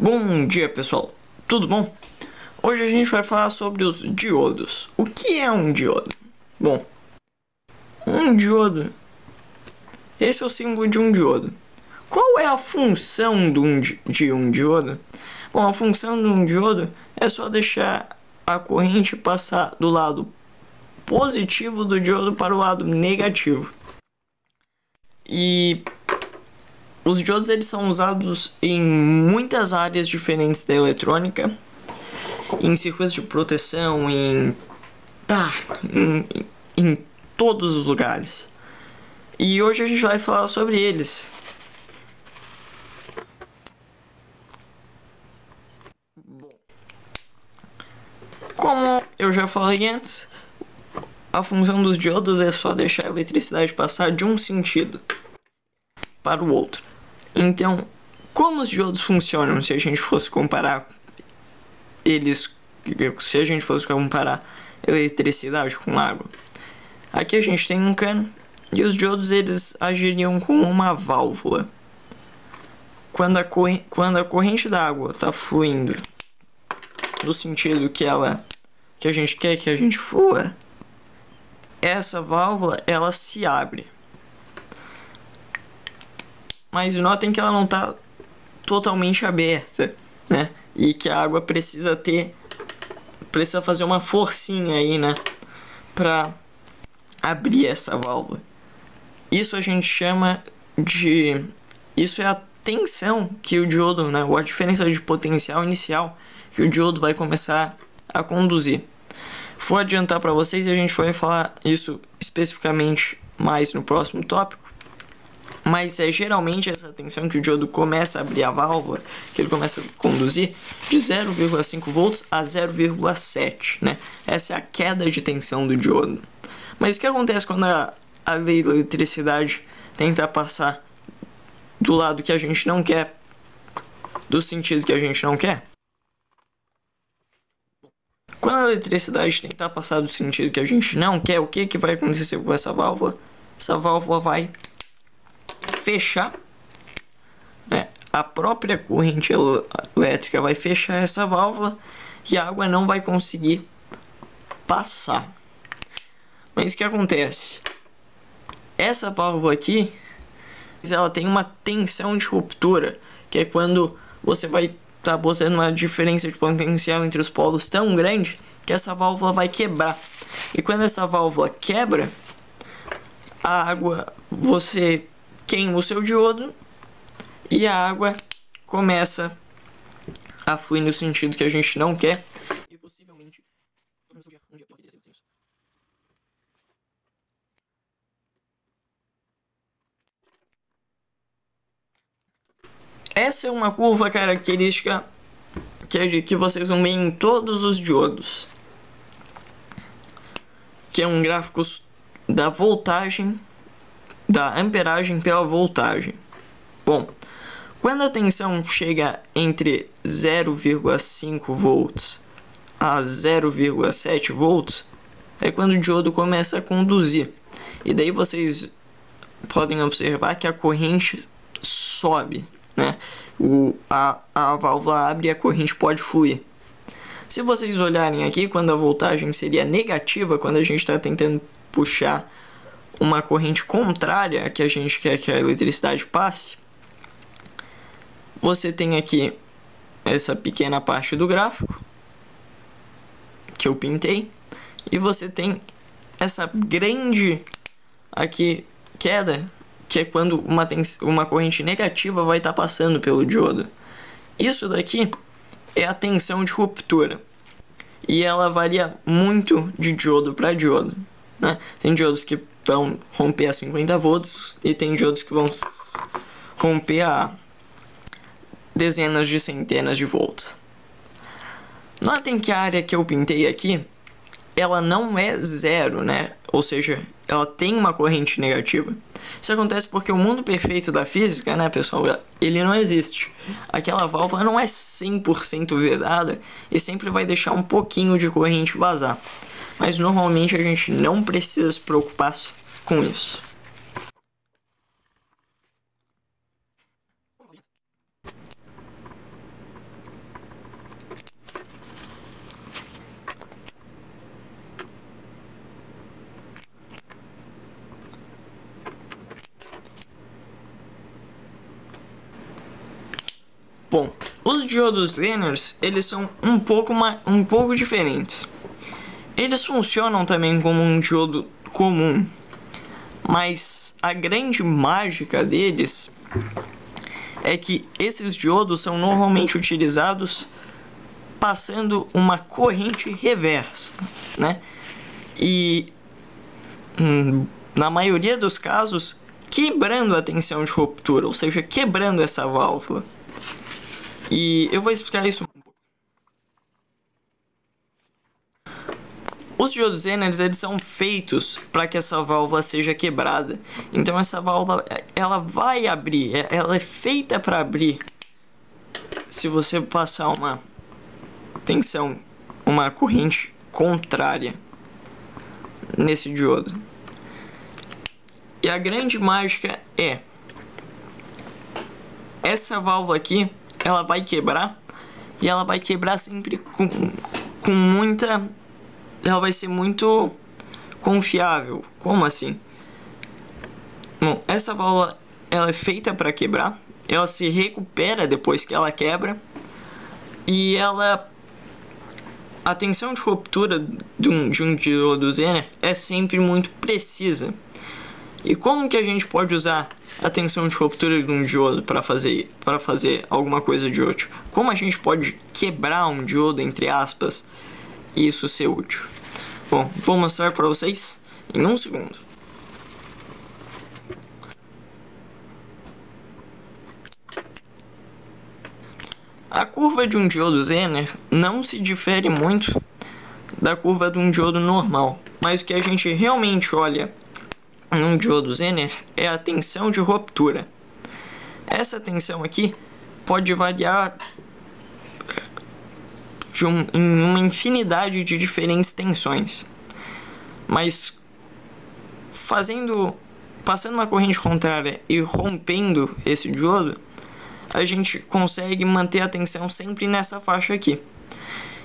Bom dia, pessoal, tudo bom? Hoje a gente vai falar sobre os diodos. O que é um diodo? Bom, um diodo, esse é o símbolo de um diodo. Qual é a função de um diodo? Bom, a função de um diodo é só deixar a corrente passar do lado positivo do diodo para o lado negativo. E os diodos eles são usados em muitas áreas diferentes da eletrônica, em circuitos de proteção, em todos os lugares. E hoje a gente vai falar sobre eles. Como eu já falei antes, a função dos diodos é só deixar a eletricidade passar de um sentido para o outro. Então, como os diodos funcionam se a gente fosse comparar eles, se a gente fosse comparar eletricidade com água? Aqui a gente tem um cano e os diodos eles agiriam como uma válvula. Quando a corrente da água está fluindo no sentido que a gente quer que a gente flua, essa válvula ela se abre. Mas notem que ela não está totalmente aberta, né? E que a água precisa fazer uma forcinha aí, né? Para abrir essa válvula. Isso a gente chama de... Isso é a tensão que o diodo, né? Ou a diferença de potencial inicial que o diodo vai começar a conduzir. Vou adiantar para vocês e a gente vai falar isso especificamente mais no próximo tópico. Mas é geralmente essa tensão que o diodo começa a abrir a válvula, que ele começa a conduzir, de 0,5 volts a 0,7, né? Essa é a queda de tensão do diodo. Mas o que acontece quando a lei da eletricidade tenta passar do lado que a gente não quer, do sentido que a gente não quer? Quando a eletricidade tentar passar do sentido que a gente não quer, o que vai acontecer com essa válvula? Essa válvula vai fechar, né? A própria corrente elétrica vai fechar essa válvula e a água não vai conseguir passar. Mas o que acontece? Essa válvula aqui, ela tem uma tensão de ruptura, que é quando você vai estar botando uma diferença de potencial entre os polos tão grande que essa válvula vai quebrar. E quando essa válvula quebra, a água, você queima o seu diodo e a água começa a fluir no sentido que a gente não quer e possivelmente essa é uma curva característica que vocês vão ver em todos os diodos, que é um gráfico da voltagem, da amperagem pela voltagem. Bom, quando a tensão chega entre 0,5 volts a 0,7 volts, é quando o diodo começa a conduzir. E daí vocês podem observar que a corrente sobe, né? A válvula abre e a corrente pode fluir. Se vocês olharem aqui, quando a voltagem seria negativa, quando a gente está tentando puxar uma corrente contrária a que a gente quer que a eletricidade passe, você tem aqui essa pequena parte do gráfico que eu pintei e você tem essa grande aqui queda, que é quando uma corrente negativa vai estar passando pelo diodo. Isso daqui é a tensão de ruptura e ela varia muito de diodo para diodo, né? Tem diodos que vão romper a 50 volts e tem diodos que vão romper a dezenas de centenas de volts. Notem que a área que eu pintei aqui, ela não é zero, né? Ou seja, ela tem uma corrente negativa. Isso acontece porque o mundo perfeito da física, né, pessoal, ele não existe. Aquela válvula não é 100% vedada e sempre vai deixar um pouquinho de corrente vazar. Mas normalmente a gente não precisa se preocupar com isso. Bom, os diodos Zeners, eles são um pouco diferentes. Eles funcionam também como um diodo comum, mas a grande mágica deles é que esses diodos são normalmente utilizados passando uma corrente reversa, né? E na maioria dos casos, quebrando a tensão de ruptura, ou seja, quebrando essa válvula. E eu vou explicar isso. Os diodos Zeners, eles são feitos para que essa válvula seja quebrada. Então essa válvula, ela vai abrir, ela é feita para abrir se você passar uma tensão, uma corrente contrária nesse diodo. E a grande mágica é essa válvula aqui, ela vai quebrar, e ela vai quebrar sempre com muita... Ela vai ser muito confiável. Como assim? Bom, essa válvula, ela é feita para quebrar, ela se recupera depois que ela quebra, e a tensão de ruptura de um diodo Zener é sempre muito precisa. E como que a gente pode usar a tensão de ruptura de um diodo para fazer alguma coisa de útil? Como a gente pode quebrar um diodo, entre aspas, e isso ser útil? Bom, vou mostrar para vocês em um segundo. A curva de um diodo Zener não se difere muito da curva de um diodo normal, mas o que a gente realmente olha num diodo Zener é a tensão de ruptura. Essa tensão aqui pode variar em uma infinidade de diferentes tensões, mas passando uma corrente contrária e rompendo esse diodo, a gente consegue manter a tensão sempre nessa faixa aqui.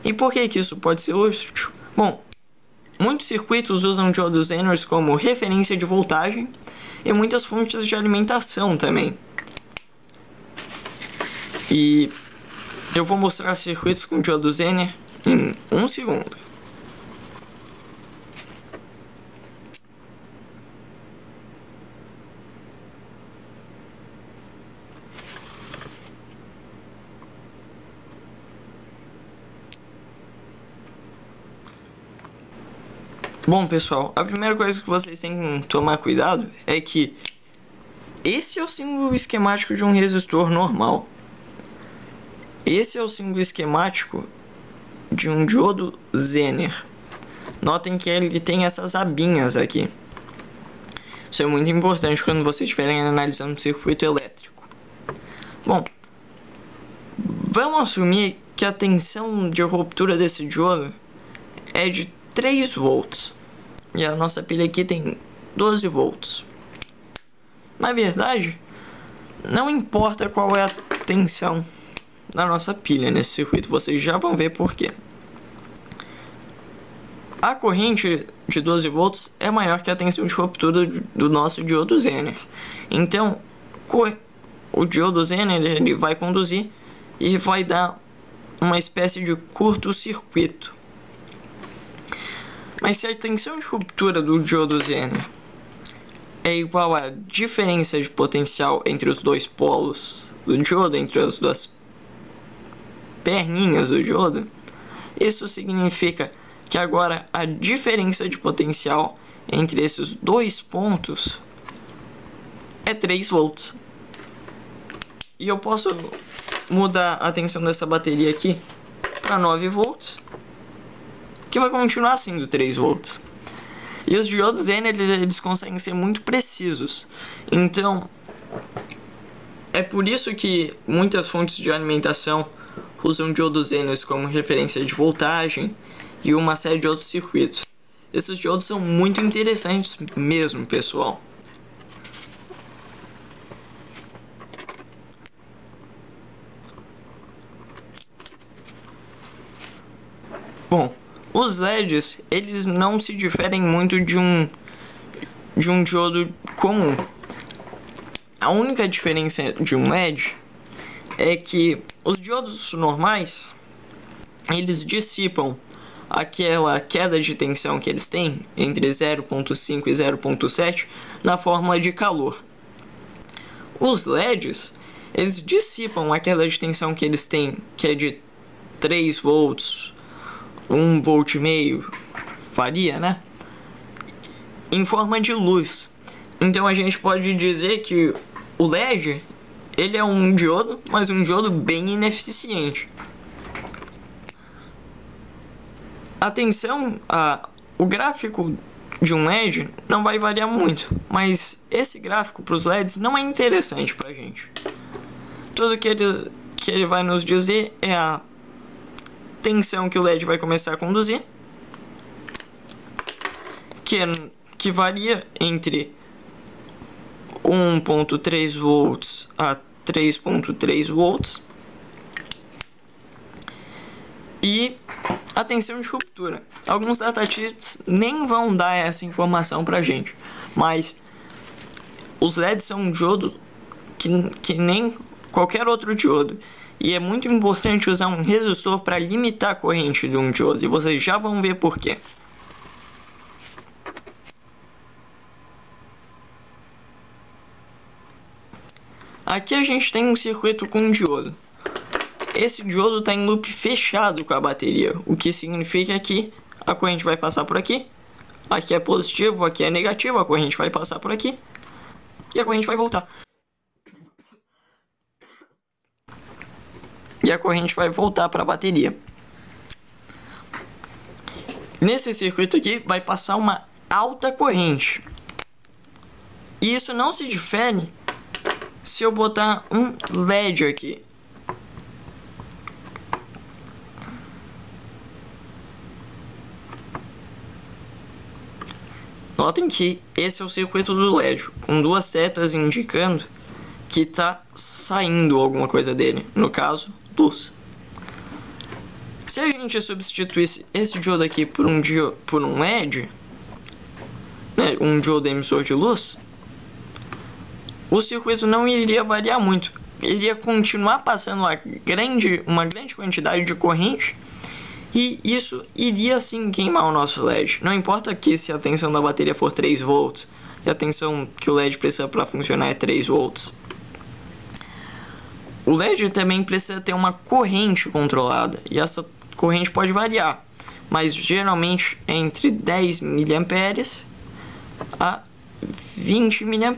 E por que isso pode ser útil? Bom, muitos circuitos usam diodos Zeners como referência de voltagem e muitas fontes de alimentação também. E eu vou mostrar circuitos com diodo Zener em um segundo. Bom, pessoal, a primeira coisa que vocês têm que tomar cuidado é que esse é o símbolo esquemático de um resistor normal. Esse é o símbolo esquemático de um diodo Zener. Notem que ele tem essas abinhas aqui. Isso é muito importante quando vocês estiverem analisando o circuito elétrico. Bom, vamos assumir que a tensão de ruptura desse diodo é de 3 volts. E a nossa pilha aqui tem 12 volts. Na verdade, não importa qual é a tensão da nossa pilha nesse circuito, vocês já vão ver por quê. A corrente de 12 volts é maior que a tensão de ruptura do nosso diodo Zener. Então, o diodo Zener ele vai conduzir e vai dar uma espécie de curto-circuito. Mas se a tensão de ruptura do diodo Zener é igual à diferença de potencial entre os dois polos do diodo, entre as duas perninhas do diodo, isso significa que agora a diferença de potencial entre esses dois pontos é 3 volts. E eu posso mudar a tensão dessa bateria aqui para 9 volts, que vai continuar sendo 3 volts. E os diodos Zener, eles conseguem ser muito precisos. Então, é por isso que muitas fontes de alimentação usam diodos Zener como referência de voltagem e uma série de outros circuitos. Esses diodos são muito interessantes mesmo, pessoal. Bom, os LEDs, eles não se diferem muito de um diodo comum. A única diferença de um LED é que os diodos normais, eles dissipam aquela queda de tensão que eles têm entre 0,5 e 0,7 na fórmula de calor. Os LEDs, eles dissipam a queda de tensão que eles têm, que é de 3 volts, 1,5 volt, varia, né? Em forma de luz. Então a gente pode dizer que o LED, ele é um diodo, mas um diodo bem ineficiente. Atenção, o gráfico de um LED não vai variar muito, mas esse gráfico para os LEDs não é interessante para a gente. Tudo que ele vai nos dizer é a tensão que o LED vai começar a conduzir, que varia entre 1,3 volts a 3,3 volts, e a tensão de ruptura. Alguns datasheets nem vão dar essa informação pra gente, mas os LEDs são um diodo que nem qualquer outro diodo, e é muito importante usar um resistor para limitar a corrente de um diodo, e vocês já vão ver por quê. Aqui a gente tem um circuito com um diodo. Esse diodo está em loop fechado com a bateria, o que significa que a corrente vai passar por aqui. Aqui é positivo, aqui é negativo, a corrente vai passar por aqui e a corrente vai voltar. E a corrente vai voltar para a bateria. Nesse circuito aqui vai passar uma alta corrente. E isso não se difere se eu botar um LED aqui. Notem que esse é o circuito do LED, com duas setas indicando que está saindo alguma coisa dele, no caso, luz. Se a gente substituísse esse diodo aqui por um LED, né, um diodo emissor de luz, o circuito não iria variar muito. Ele iria continuar passando uma grande quantidade de corrente, e isso iria sim queimar o nosso LED. Não importa que se a tensão da bateria for 3 volts e a tensão que o LED precisa para funcionar é 3 volts. O LED também precisa ter uma corrente controlada, e essa corrente pode variar, mas geralmente é entre 10 mA a 20 mA.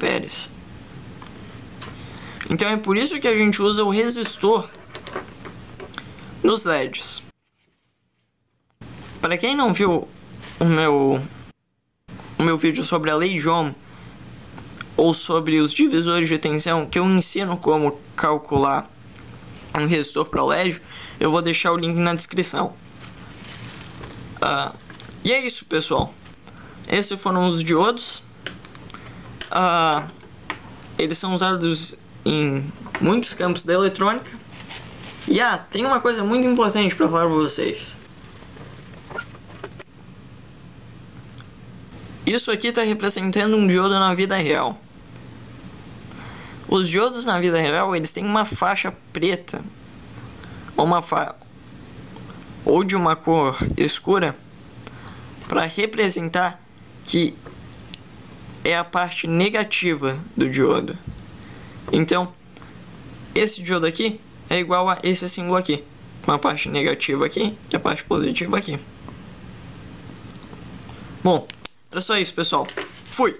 Então é por isso que a gente usa o resistor nos LEDs. Para quem não viu o meu vídeo sobre a lei de Ohm ou sobre os divisores de tensão, que eu ensino como calcular um resistor para LED, eu vou deixar o link na descrição. E é isso, pessoal. Esses foram os diodos. Eles são usados em muitos campos da eletrônica. E tem uma coisa muito importante para falar para vocês. Isso aqui está representando um diodo na vida real. Os diodos na vida real, eles têm uma faixa preta ou de uma cor escura para representar que é a parte negativa do diodo. Então, esse diodo aqui é igual a esse símbolo aqui, com a parte negativa aqui e a parte positiva aqui. Bom, era só isso, pessoal. Fui!